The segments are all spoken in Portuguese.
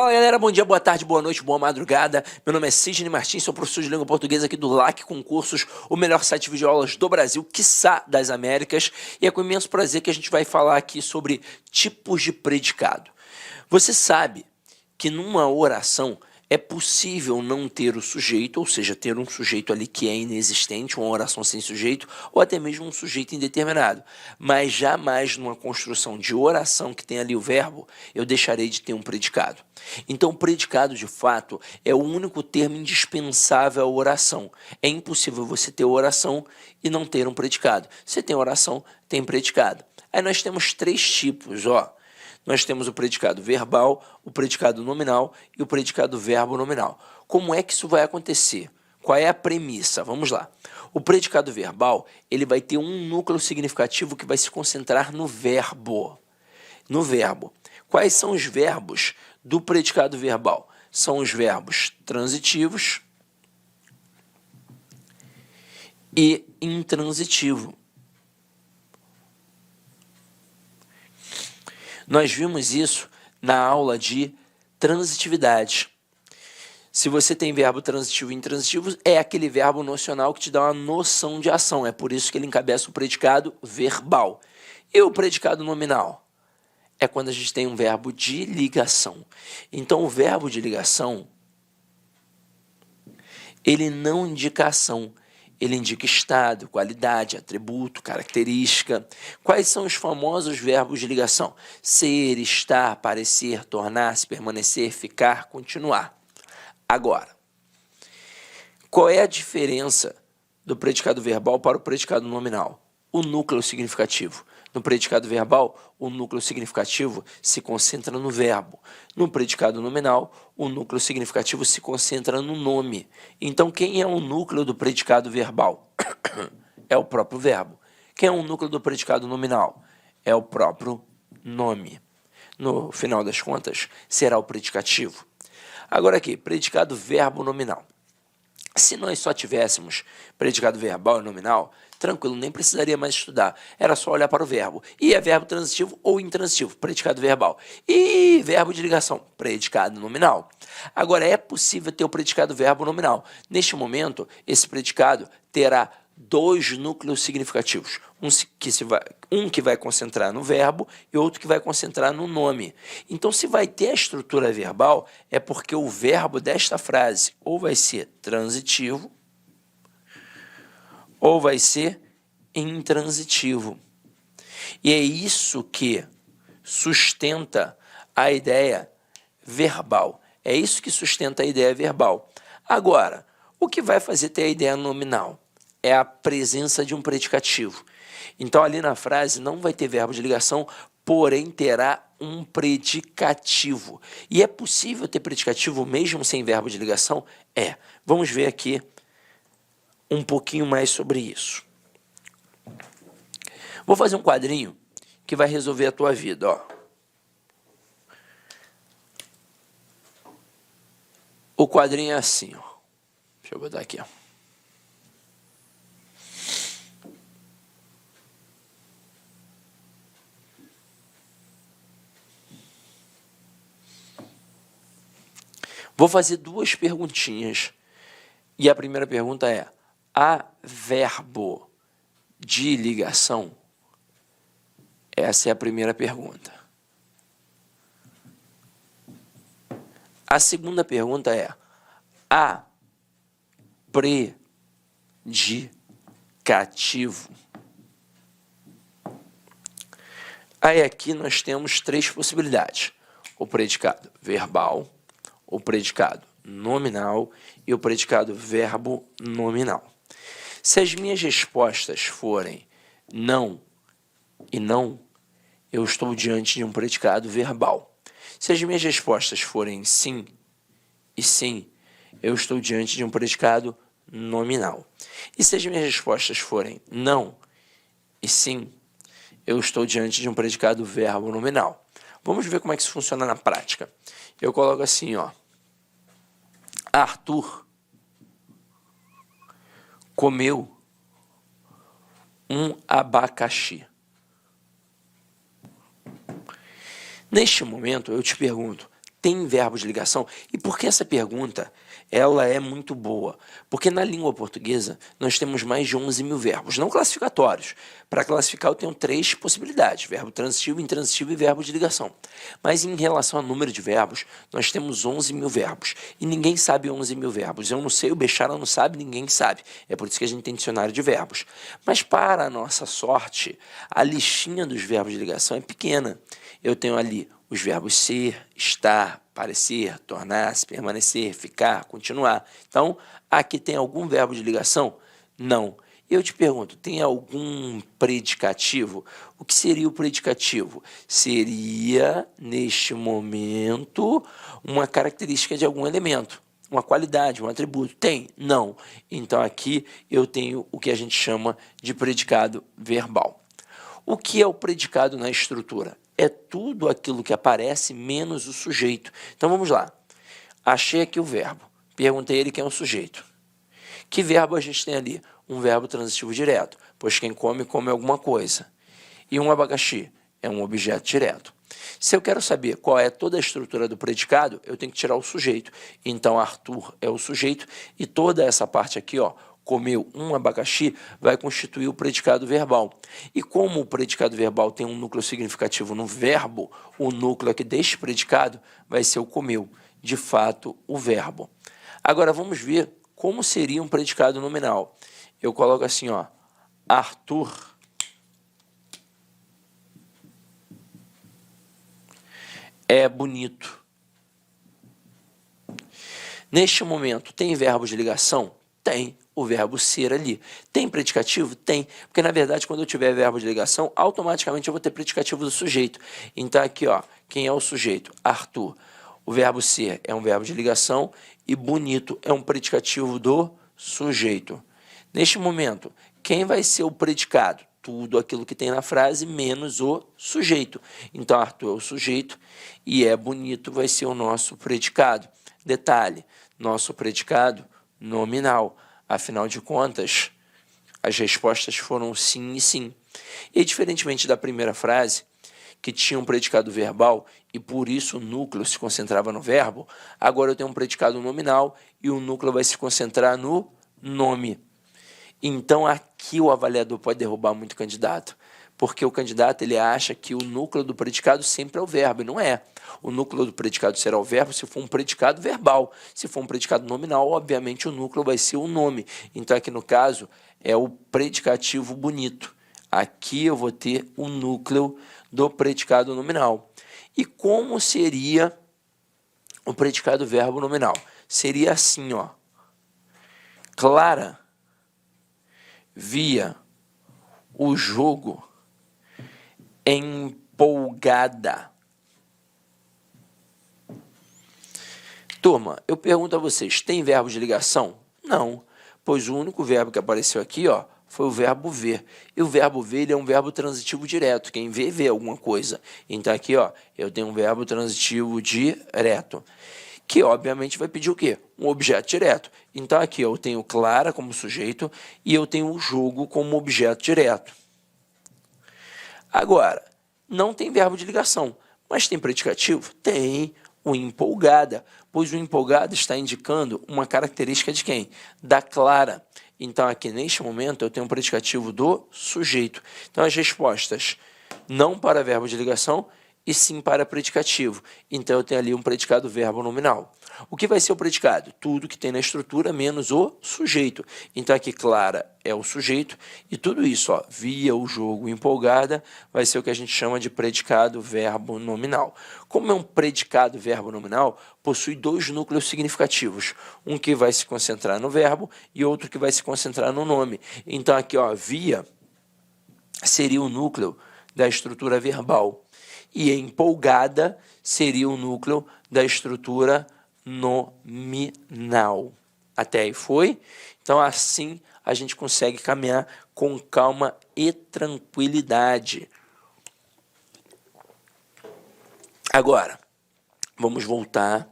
Fala galera, bom dia, boa tarde, boa noite, boa madrugada. Meu nome é Sidney Martins, sou professor de língua portuguesa aqui do LAC Concursos, o melhor site de videoaulas do Brasil, quiçá das Américas. E é com imenso prazer que a gente vai falar aqui sobre tipos de predicado. Você sabe que numa oração é possível não ter o sujeito, ou seja, ter um sujeito ali que é inexistente, uma oração sem sujeito, ou até mesmo um sujeito indeterminado. Mas jamais numa construção de oração que tem ali o verbo, eu deixarei de ter um predicado. Então, o predicado, de fato, é o único termo indispensável à oração. É impossível você ter oração e não ter um predicado. Você tem oração, tem predicado. Aí nós temos três tipos, ó. Nós temos o predicado verbal, o predicado nominal e o predicado verbo nominal. Como é que isso vai acontecer? Qual é a premissa? Vamos lá. O predicado verbal, ele vai ter um núcleo significativo que vai se concentrar no verbo. No verbo. Quais são os verbos do predicado verbal? São os verbos transitivos e intransitivo. Nós vimos isso na aula de transitividade. Se você tem verbo transitivo e intransitivo, é aquele verbo nocional que te dá uma noção de ação. É por isso que ele encabeça o predicado verbal. E o predicado nominal? É quando a gente tem um verbo de ligação. Então, o verbo de ligação, ele não indica ação. Ele indica estado, qualidade, atributo, característica. Quais são os famosos verbos de ligação? Ser, estar, parecer, tornar-se, permanecer, ficar, continuar. Agora, qual é a diferença do predicado verbal para o predicado nominal? O núcleo significativo. No predicado verbal, o núcleo significativo se concentra no verbo. No predicado nominal, o núcleo significativo se concentra no nome. Então, quem é o núcleo do predicado verbal? É o próprio verbo. Quem é o núcleo do predicado nominal? É o próprio nome. No final das contas, será o predicativo. Agora aqui, predicado verbo nominal. Se nós só tivéssemos predicado verbal e nominal, tranquilo, nem precisaria mais estudar. Era só olhar para o verbo. E é verbo transitivo ou intransitivo, predicado verbal. E verbo de ligação, predicado nominal. Agora, é possível ter o predicado verbo nominal. Neste momento, esse predicado terá dois núcleos significativos. Um que vai concentrar no verbo e outro que vai concentrar no nome. Então, se vai ter a estrutura verbal, é porque o verbo desta frase ou vai ser transitivo ou vai ser intransitivo. E é isso que sustenta a ideia verbal. É isso que sustenta a ideia verbal. Agora, o que vai fazer ter a ideia nominal? É a presença de um predicativo. Então, ali na frase não vai ter verbo de ligação, porém terá um predicativo. E é possível ter predicativo mesmo sem verbo de ligação? É. Vamos ver aqui um pouquinho mais sobre isso. Vou fazer um quadrinho que vai resolver a tua vida, ó. O quadrinho é assim, ó. Deixa eu botar aqui, ó. Vou fazer duas perguntinhas. E a primeira pergunta é: há verbo de ligação? Essa é a primeira pergunta. A segunda pergunta é: há predicativo? Aí aqui nós temos três possibilidades: o predicado verbal, o predicado nominal e o predicado verbo nominal. Se as minhas respostas forem não e não, eu estou diante de um predicado verbal. Se as minhas respostas forem sim e sim, eu estou diante de um predicado nominal. E se as minhas respostas forem não e sim, eu estou diante de um predicado verbo nominal. Vamos ver como é que isso funciona na prática. Eu coloco assim, ó. Arthur comeu um abacaxi. Neste momento, eu te pergunto, tem verbos de ligação? E por que essa pergunta ela é muito boa? Porque na língua portuguesa nós temos mais de 11 mil verbos, não classificatórios. Para classificar eu tenho 3 possibilidades, verbo transitivo, intransitivo e verbo de ligação. Mas em relação ao número de verbos, nós temos 11 mil verbos. E ninguém sabe 11 mil verbos. Eu não sei, o Bechara não sabe, ninguém sabe. É por isso que a gente tem dicionário de verbos. Mas para a nossa sorte, a listinha dos verbos de ligação é pequena. Eu tenho ali os verbos ser, estar, parecer, tornar-se, permanecer, ficar, continuar. Então, aqui tem algum verbo de ligação? Não. Eu te pergunto, tem algum predicativo? O que seria o predicativo? Seria, neste momento, uma característica de algum elemento, uma qualidade, um atributo. Tem? Não. Então, aqui eu tenho o que a gente chama de predicado verbal. O que é o predicado na estrutura? É tudo aquilo que aparece menos o sujeito. Então, vamos lá. Achei aqui o verbo. Perguntei a ele quem é o sujeito. Que verbo a gente tem ali? Um verbo transitivo direto, pois quem come, come alguma coisa. E um abacaxi é um objeto direto. Se eu quero saber qual é toda a estrutura do predicado, eu tenho que tirar o sujeito. Então, Arthur é o sujeito e toda essa parte aqui, ó, comeu um abacaxi, vai constituir o predicado verbal. E como o predicado verbal tem um núcleo significativo no verbo, o núcleo aqui deste predicado vai ser o comeu, de fato, o verbo. Agora, vamos ver como seria um predicado nominal. Eu coloco assim, ó, Arthur é bonito. Neste momento, tem verbo de ligação? Tem o verbo ser ali. Tem predicativo? Tem. Porque, na verdade, quando eu tiver verbo de ligação, automaticamente eu vou ter predicativo do sujeito. Então, aqui, ó, quem é o sujeito? Arthur. O verbo ser é um verbo de ligação e bonito é um predicativo do sujeito. Neste momento, quem vai ser o predicado? Tudo aquilo que tem na frase, menos o sujeito. Então, Arthur é o sujeito e é bonito vai ser o nosso predicado. Detalhe, nosso predicado nominal. Afinal de contas, as respostas foram sim e sim. E, diferentemente da primeira frase, que tinha um predicado verbal e por isso o núcleo se concentrava no verbo, agora eu tenho um predicado nominal e o núcleo vai se concentrar no nome. Então, aqui o avaliador pode derrubar muito candidato, porque o candidato ele acha que o núcleo do predicado sempre é o verbo, e não é. O núcleo do predicado será o verbo se for um predicado verbal. Se for um predicado nominal, obviamente o núcleo vai ser o nome. Então, aqui no caso, é o predicativo bonito. Aqui eu vou ter o núcleo do predicado nominal. E como seria o predicado verbo nominal? Seria assim, ó. Clara via o jogo empolgada. Turma, eu pergunto a vocês, tem verbo de ligação? Não, pois o único verbo que apareceu aqui, ó, foi o verbo ver. E o verbo ver ele é um verbo transitivo direto. Quem vê, vê alguma coisa. Então, aqui, ó, eu tenho um verbo transitivo direto, que obviamente vai pedir o quê? Um objeto direto. Então, aqui eu tenho Clara como sujeito e eu tenho o jogo como objeto direto. Agora, não tem verbo de ligação, mas tem predicativo? Tem. O empolgada, pois o empolgada está indicando uma característica de quem? Da Clara. Então, aqui neste momento, eu tenho um predicativo do sujeito. Então, as respostas não para verbo de ligação e sim para predicativo. Então, eu tenho ali um predicado verbo nominal. O que vai ser o predicado? Tudo que tem na estrutura menos o sujeito. Então, aqui Clara é o sujeito e tudo isso, ó, via o jogo empolgada, vai ser o que a gente chama de predicado verbo nominal. Como é um predicado verbo nominal, possui dois núcleos significativos. Um que vai se concentrar no verbo e outro que vai se concentrar no nome. Então, aqui, ó, via seria o núcleo da estrutura verbal. E empolgada seria o núcleo da estrutura nominal. Até aí foi? Então, assim, a gente consegue caminhar com calma e tranquilidade. Agora, vamos voltar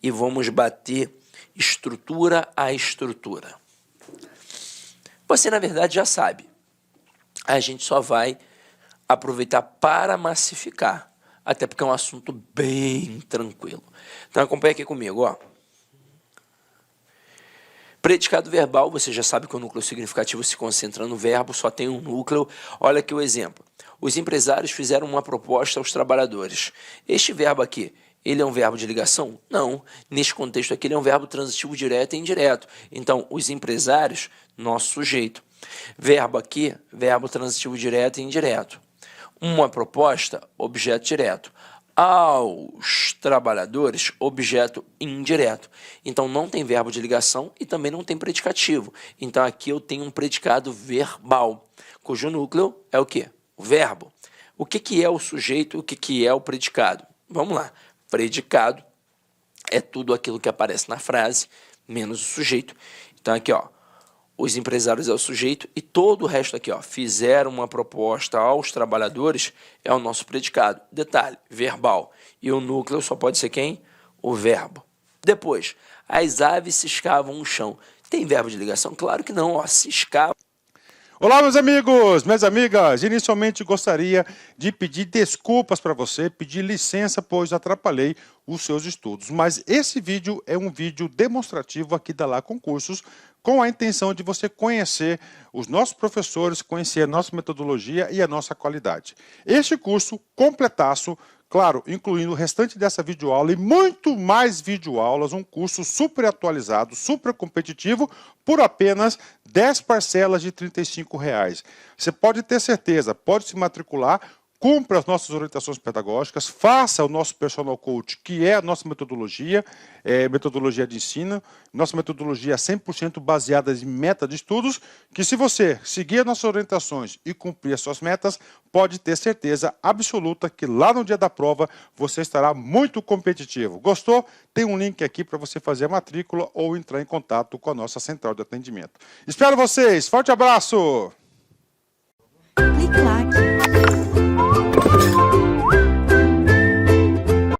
e vamos bater estrutura a estrutura. Você, na verdade, já sabe. A gente só vai aproveitar para massificar. até porque é um assunto bem tranquilo. Então acompanha aqui comigo, ó. Predicado verbal, você já sabe que o núcleo significativo se concentra no verbo, só tem um núcleo. Olha aqui o exemplo. Os empresários fizeram uma proposta aos trabalhadores. Este verbo aqui, ele é um verbo de ligação? Não. Neste contexto aqui, ele é um verbo transitivo direto e indireto. Então, os empresários, nosso sujeito. Verbo aqui, verbo transitivo direto e indireto. Uma proposta, objeto direto. Aos trabalhadores, objeto indireto. Então, não tem verbo de ligação e também não tem predicativo. Então, aqui eu tenho um predicado verbal, cujo núcleo é o quê? O verbo. O que é o sujeito, o que é o predicado? Vamos lá. Predicado é tudo aquilo que aparece na frase, menos o sujeito. Então, aqui, ó, os empresários é o sujeito e todo o resto aqui, ó, fizeram uma proposta aos trabalhadores, é o nosso predicado. Detalhe, verbal. E o núcleo só pode ser quem? O verbo. Depois, as aves ciscavam o chão. Tem verbo de ligação? Claro que não, ó, ciscavam. Olá, meus amigos, minhas amigas. Inicialmente gostaria de pedir desculpas para você, pedir licença, pois atrapalhei os seus estudos. Mas esse vídeo é um vídeo demonstrativo aqui da Lá Concursos, com a intenção de você conhecer os nossos professores, conhecer a nossa metodologia e a nossa qualidade. Este curso completaço, claro, incluindo o restante dessa videoaula e muito mais videoaulas, um curso super atualizado, super competitivo, por apenas 10 parcelas de R$ 35. Você pode ter certeza, pode se matricular, cumpra as nossas orientações pedagógicas, faça o nosso personal coach, que é a nossa metodologia, metodologia de ensino, nossa metodologia 100% baseada em meta de estudos, que se você seguir as nossas orientações e cumprir as suas metas, pode ter certeza absoluta que lá no dia da prova você estará muito competitivo. Gostou? Tem um link aqui para você fazer a matrícula ou entrar em contato com a nossa central de atendimento. Espero vocês! Forte abraço!